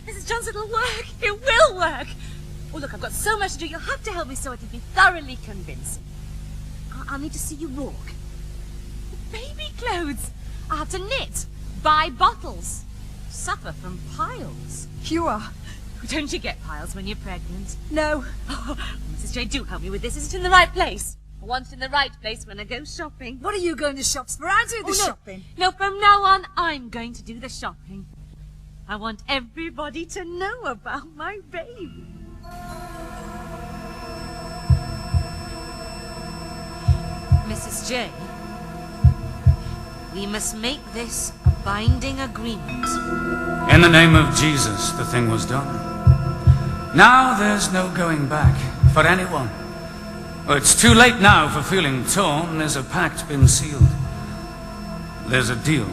Mrs. Johnson, it'll work. It will work. Oh, look, I've got so much to do. You'll have to help me so it'll be thoroughly convincing. I'll need to see you walk. Baby clothes. I'll have to knit, buy bottles, suffer from piles. You are. Don't you get piles when you're pregnant? No. Oh, Mrs. J, do help me with this. Is it in the right place? I want it in the right place when I go shopping. What are you going to shops for? I'll do the shopping. No, from now on, I'm going to do the shopping. I want everybody to know about my baby. Mrs. J, we must make this a binding agreement. In the name of Jesus, the thing was done. Now there's no going back for anyone. Well, it's too late now for feeling torn. There's a pact been sealed. There's a deal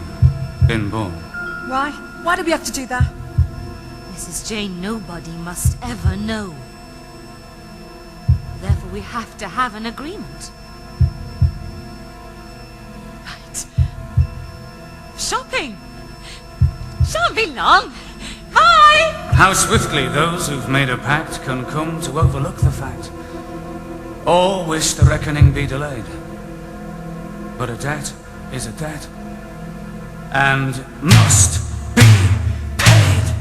been born. Why? Why do we have to do that? Mrs. J, nobody must ever know. Therefore, we have to have an agreement. Right. Shopping! Shan't be long. Bye! How swiftly those who've made a pact can come to overlook the fact, or wish the reckoning be delayed. But a debt is a debt, and must be paid.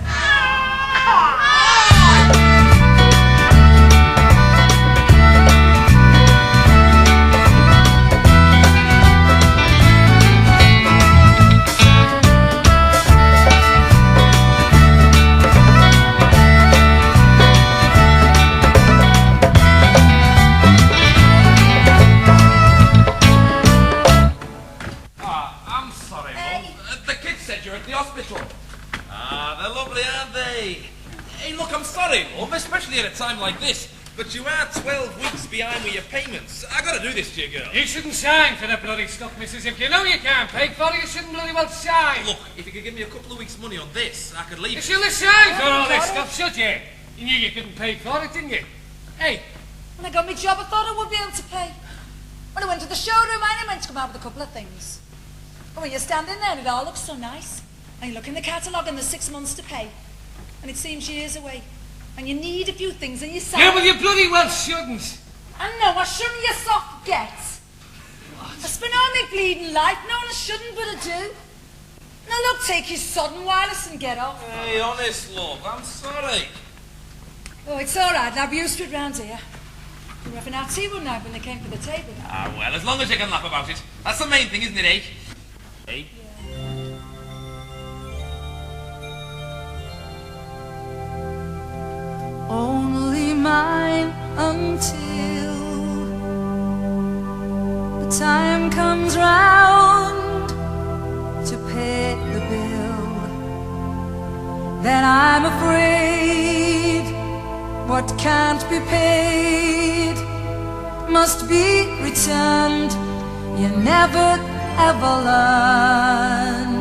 Especially at a time like this. But you are 12 weeks behind with your payments. I gotta do this to you, girl. You shouldn't sign for the bloody stuff, missus. If you know you can't pay for it, you shouldn't bloody well sign. Look, if you could give me a couple of weeks' money on this, I could leave You it. shouldn't have signed for all this stuff, should you? You knew you couldn't pay for it, didn't you? Hey. When I got my job, I thought I would be able to pay. When I went to the showroom, I only meant to come out with a couple of things. But when you're standing there and it all looks so nice, and you look in the catalogue and there's 6 months to pay, and it seems years away, and you need a few things and you say... Yeah, well, you bloody well shouldn't. I know, I shouldn't, you soft gets. What? I spent all my bleeding life knowing I shouldn't, but I do. Now look, take your sodden wireless and get off. Hey, honest, love, I'm sorry. Oh, it's all right, I've used to it round here. We were having our tea one night when they came to the table. Ah, well, as long as you can laugh about it. That's the main thing, isn't it, eh? Eh? Only mine until the time comes round to pay the bill. Then I'm afraid what can't be paid must be returned. You never ever learn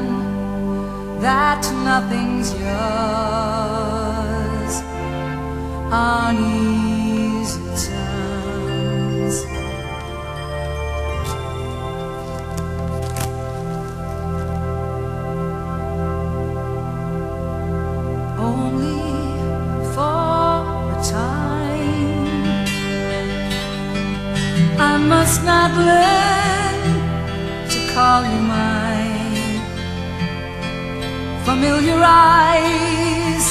that nothing's yours on easy terms. Only for a time I must not learn to call you mine. Familiar eyes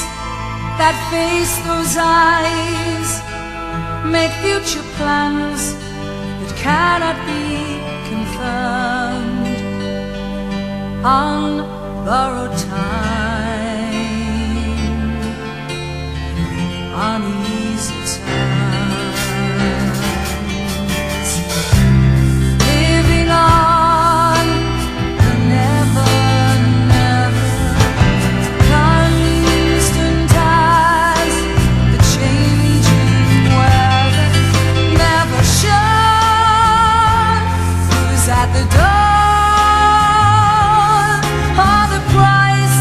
that face those eyes make future plans that cannot be confirmed on borrowed time, on easy terms, living on the never, never constant as the changing weather never sure who's at the door or the price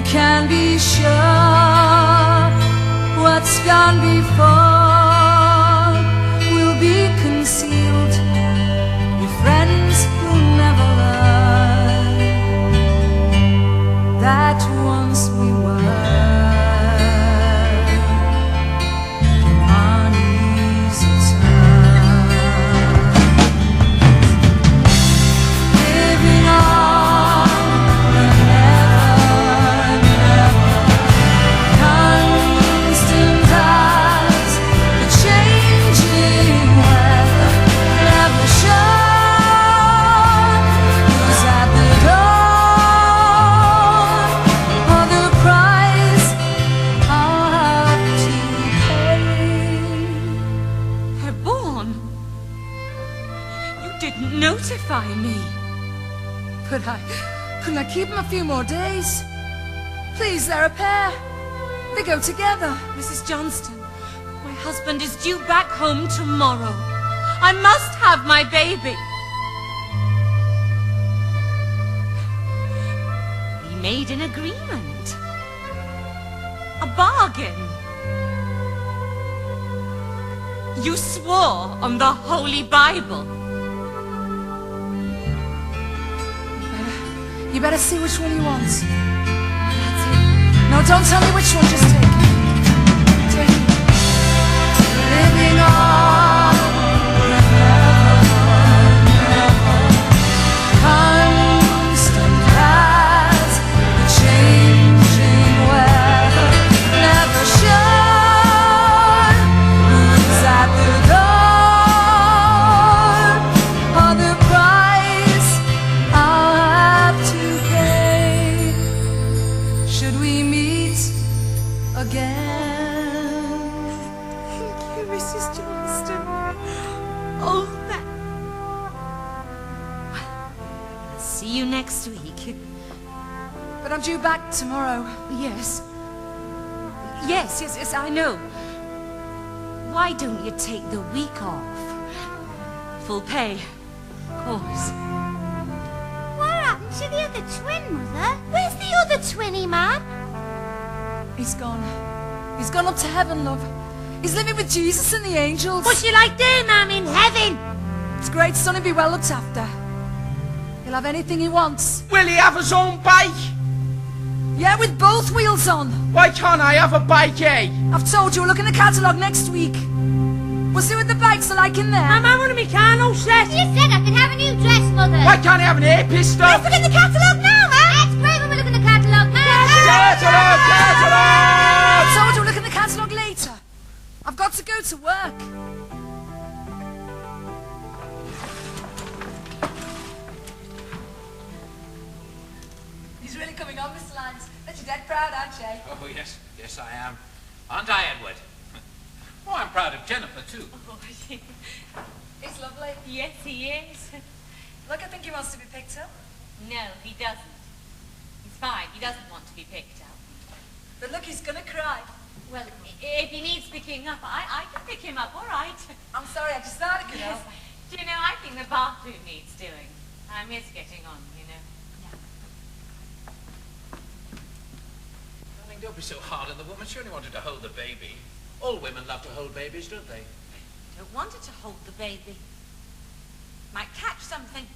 we can be sure what's gone before will be concealed. Your friends will never learn that once we were on easy terms, living on the constant as the changing weather, never sure who's at the door or the price I'll have to pay. They're born. You didn't notify me. Couldn't I keep them a few more days? Please, they're a pair. They go together. Mrs. Johnston, my husband is due back home tomorrow. I must have my baby. We made an agreement. A bargain. You swore on the Holy Bible. You better see which one you want. That's it. No, don't tell me which one, just take it. Take it. Living on constant as the changing weather, never sure who's at the door or the price I'll have to pay. Should we meet again? Thank you, Mrs. Johnston. Oh, that... See you next week. But I'm due back tomorrow. Yes. Yes, I know. Why don't you take the week off? Full pay, of course. What happened to the other twin, Mother? Where's the other twinny man? He's gone. He's gone up to heaven, love. He's living with Jesus and the angels. What's you like there, Mum, in heaven? It's great, son. He'll be well looked after. He'll have anything he wants. Will he have his own bike? Yeah, with both wheels on. Why can't I have a bike, eh? I've told you, we'll look in the catalogue next week. We'll see what the bikes are like in there. I want a mechanical set. You said I could have a new dress, Mother. Why can't I have an air pistol? Let's look in the catalogue now, man. That's great when we look in the catalogue now. I told you, we'll look in the catalogue later. I've got to go to work. He's really coming on, Mr. Lyons. Bet you're dead proud, aren't you? Oh, yes. Yes, I am. Aren't I, Edward? Oh, I'm proud of Jennifer, too. He's lovely. Yes, he is. Look, I think he wants to be picked up. No, he doesn't. He's fine. He doesn't want to be picked up. But look, he's gonna cry. Well, if he needs picking up, I can pick him up, all right. I'm sorry, I just thought it could Yes. help. Do you know, I think the bathroom needs doing. I miss getting on, you know. Darling, don't be so hard on the woman. She only wanted to hold the baby. All women love to hold babies, don't they? Don't want her to hold the baby. Might catch something.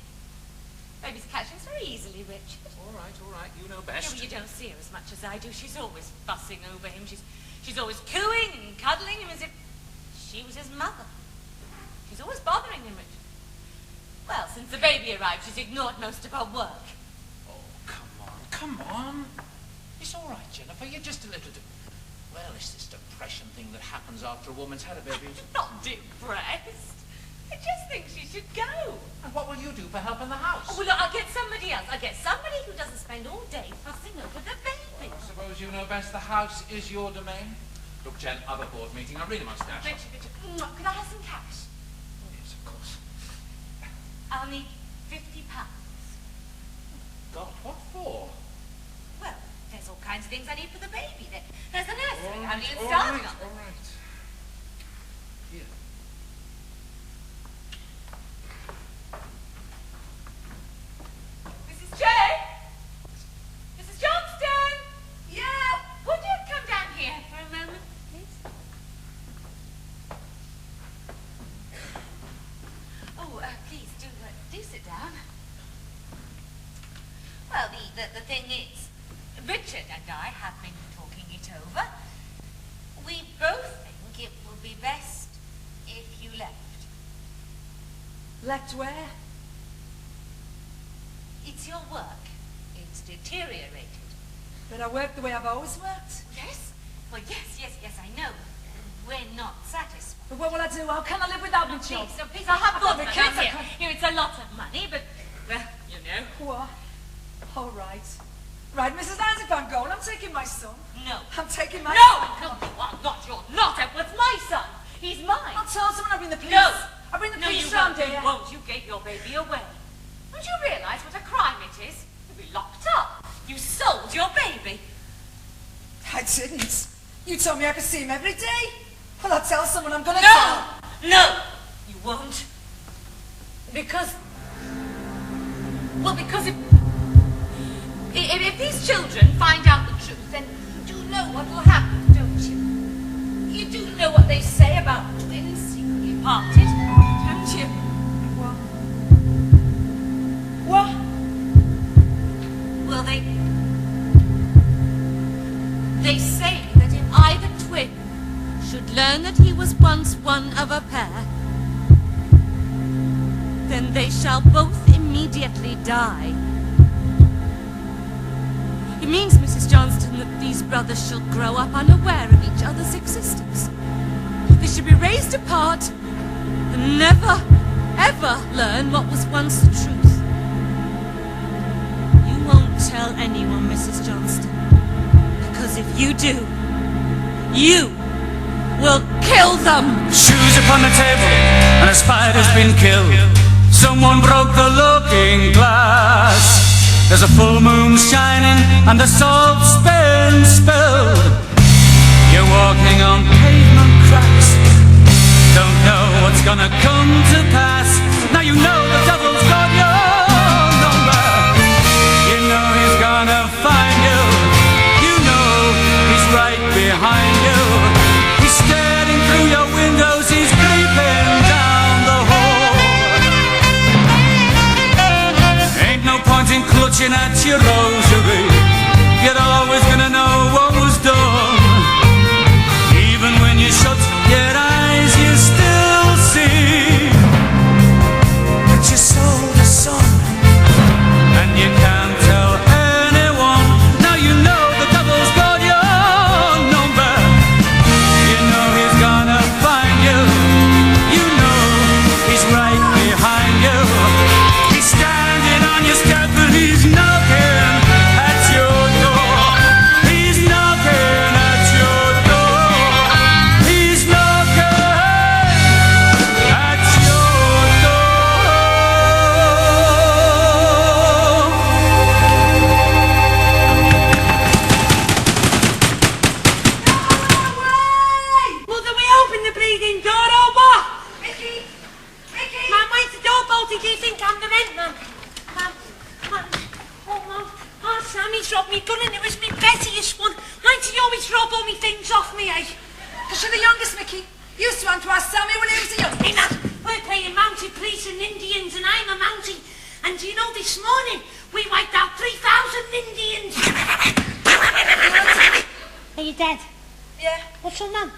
Babies catch things very easily, Richard. All right, you know Yeah, best. well, you don't see her as much as I do. She's always fussing over him. She's always cooing and cuddling him as if she was his mother. She's always bothering him, Richard. Well, since the baby arrived, she's ignored most of her work. Oh, come on. It's all right, Jennifer. You're just a little... Well, it's this depression thing that happens after a woman's had a baby. Not depressed. I just think she should go. And what will you do for help in the house? Oh, well, look, I'll get somebody else. I'll get somebody who doesn't spend all day fussing over the baby. I suppose you know best. The house is your domain. Look, Jen, I have a board meeting. I really must dash. Richard, can I have some cash? Oh, yes, of course. I'll need £50. God, what for? Well, there's all kinds of things I need for the baby. There's a nursery. All I right, need all starting right, on. all right. Here. Mrs. J! Mrs. Johnston! the thing is, Richard and I have been talking it over. We both think it will be best if you left. Left where? It's your work. It's deteriorated. But I work the way I've always worked. Yes? Well, yes, I know. We're not satisfied. But what will I do? How can I live without my job? Please, I have thought the of kids. that. Here, it's a lot of money, but, well, you know. What? All right. Right, Mrs. Isaac Van Gogh, I'm taking my son. No. I'm taking my No, son. you are not. You're not. Edward's my son. He's mine. I'll tell someone I'll bring the police. No. I'll bring the No, police you round won't. here. You won't. You gave your baby away. Don't you realise what a crime it is? You'll be locked up. You sold your baby. I didn't. You told me I could see him every day. Well, I'll tell someone I'm gonna No! tell. No! You won't. Because if these children find out the truth, then you do know what will happen, don't you? You do know what they say about twins secretly parted, don't you? What? Well, they say that if either twin should learn that he was once one of a pair, then they shall both immediately die. It means, Mrs. Johnston, that these brothers shall grow up unaware of each other's existence. They should be raised apart and never, ever learn what was once the truth. You won't tell anyone, Mrs. Johnston, because if you do, you will kill them. Shoes upon the table, and a spider's been killed. Someone broke the looking glass. There's a full moon shining, and the salt's been spilled. You're walking on pavement cracks. Don't know what's gonna come to pass. Now you know the devil's got your number. You know he's gonna find you. You know he's right behind you. He's staring through your windows. He's creeping down the hall. Ain't no point in clutching at your rosary. You're always gonna know what was done. Even when you shut your eyes, you still see that you sold a son, and you can't tell anyone. Now you know the devil's got your number. You know he's gonna find you. You know he's right behind you. He's standing on your step and he's knocking at your door. He's knocking at your door. He's knocking at your door. Mother, we open the bleeding door, or what? Mickey! Mickey! Mum, why's the door bolted? Do you think I'm the rent, Mum? Mum. Oh, Mum. Oh, Sammy's robbed me gun and it was me pettiest one. Why do you always rob all me things off me, eh? Because you're the youngest, Mickey. You used to run to our Sammy when he was a young. Hey, Mum, we're playing mounted police and Indians and I'm a mountie. And do you know, this morning, we wiped out 3,000 Indians. Are you dead? Yeah. What's your Mum?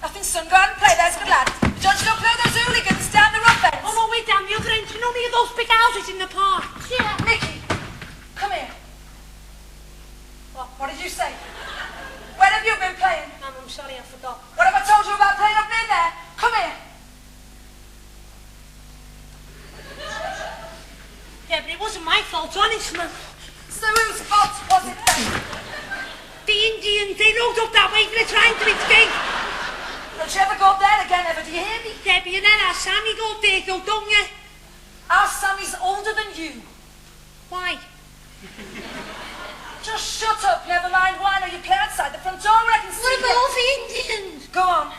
Nothing, son. Go out and play. There's good lad. Don't you go play with those hooligans down the rough ends? Oh, no, we're down the other end. You know any of those big houses in the park? Yeah. Mickey, come here. What did you say? Where have you been playing? Mum, I'm sorry, I forgot. What have I told you about playing up near there? Come here. Yeah, but it wasn't my fault, honest, Mum. So whose fault was it then? The Indians, they rode up that way, they're trying to escape. Don't you ever go up there again, ever? Do you hear me? Debbie, and then our Sammy go up there, though, don't you? Our Sammy's older than you. Why? Just shut up. Never mind why. Now you play outside the front door where I can see What you. about all the Indians? Go on.